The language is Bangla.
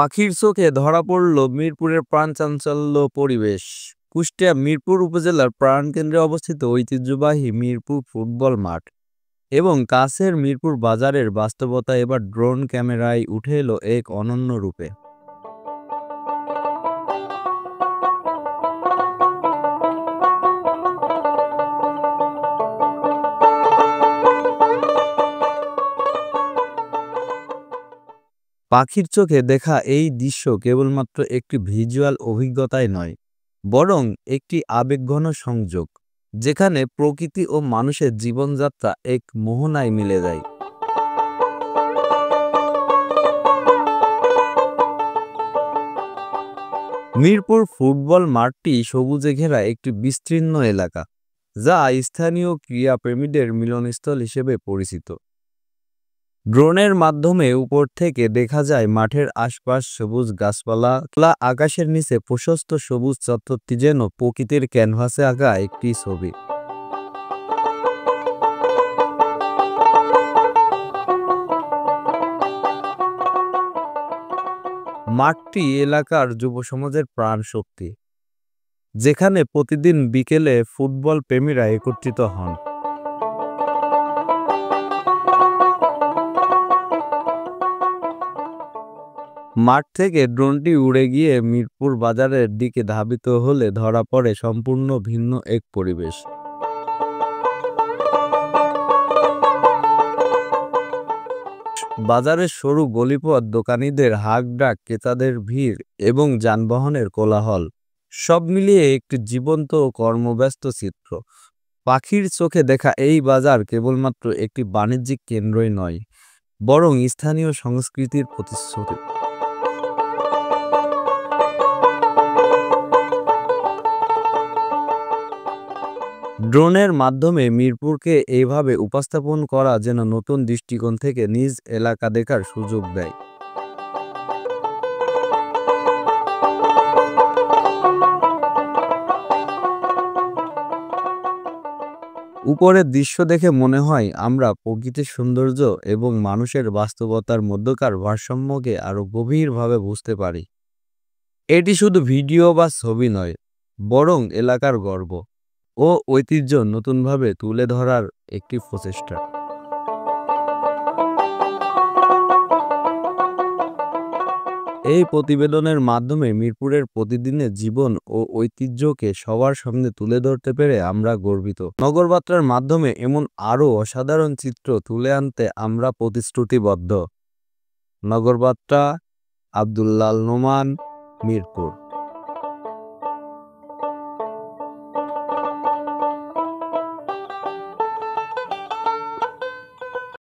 পাখির চোখে ধরা পড়ল মিরপুরের প্রাণচাঞ্চল্য পরিবেশ। কুষ্টিয়া মিরপুর উপজেলার প্রাণকেন্দ্রে অবস্থিত ঐতিহ্যবাহী মিরপুর ফুটবল মাঠ এবং কাছের মিরপুর বাজারের বাস্তবতা এবার ড্রোন ক্যামেরায় উঠে এলো এক অনন্য রূপে। পাখির চোখে দেখা এই দৃশ্য কেবলমাত্র একটি ভিজুয়াল অভিজ্ঞতাই নয়, বরং একটি আবেগঘন সংযোগ, যেখানে প্রকৃতি ও মানুষের জীবনযাত্রা এক মোহনায় মিলে যায়। মিরপুর ফুটবল মাঠটি সবুজে ঘেরা একটি বিস্তীর্ণ এলাকা, যা স্থানীয় ক্রীড়াপ্রেমীদের মিলনস্থল হিসেবে পরিচিত। ড্রোনের মাধ্যমে উপর থেকে দেখা যায় মাঠের আশপাশ সবুজ গাছপালা, খোলা আকাশের নিচে প্রশস্ত সবুজ চত্বরটি যেন প্রকৃতির ক্যানভাসে আঁকা একটি ছবি। মাঠটি এলাকার যুব সমাজের প্রাণ শক্তি, যেখানে প্রতিদিন বিকেলে ফুটবল প্রেমীরা একত্রিত হন। মাঠ থেকে ড্রোনটি উড়ে গিয়ে মিরপুর বাজারের দিকে ধাবিত হলে ধরা পড়ে সম্পূর্ণ ভিন্ন এক পরিবেশ। বাজারের সরু গলিপথ, দোকানীদের হাঁকডাক, ক্রেতাদের ভিড় এবং যানবাহনের কোলাহল সব মিলিয়ে একটি জীবন্ত ও কর্মব্যস্ত চিত্র। পাখির চোখে দেখা এই বাজার কেবলমাত্র একটি বাণিজ্যিক কেন্দ্রই নয়, বরং স্থানীয় সংস্কৃতির প্রতিশ্রুতি। ড্রোনের মাধ্যমে মিরপুরকে এইভাবে উপস্থাপন করা যেন নতুন দৃষ্টিকোণ থেকে নিজ এলাকা দেখার সুযোগ দেয়। উপরের দৃশ্য দেখে মনে হয় আমরা প্রকৃতির সৌন্দর্য এবং মানুষের বাস্তবতার মধ্যকার ভারসাম্যকে আরো গভীরভাবে বুঝতে পারি। এটি শুধু ভিডিও বা ছবি নয়, বরং এলাকার গর্ব ও ঐতিহ্য নতুনভাবে তুলে ধরার একটি প্রচেষ্টা। এই প্রতিবেদনের মাধ্যমে মিরপুরের প্রতিদিনের জীবন ও ঐতিহ্যকে সবার সামনে তুলে ধরতে পেরে আমরা গর্বিত। নগরবার্তার মাধ্যমে এমন আরও অসাধারণ চিত্র তুলে আনতে আমরা প্রতিশ্রুতিবদ্ধ। নগরবার্তা, আব্দুল্লাল নোমান, মিরপুর।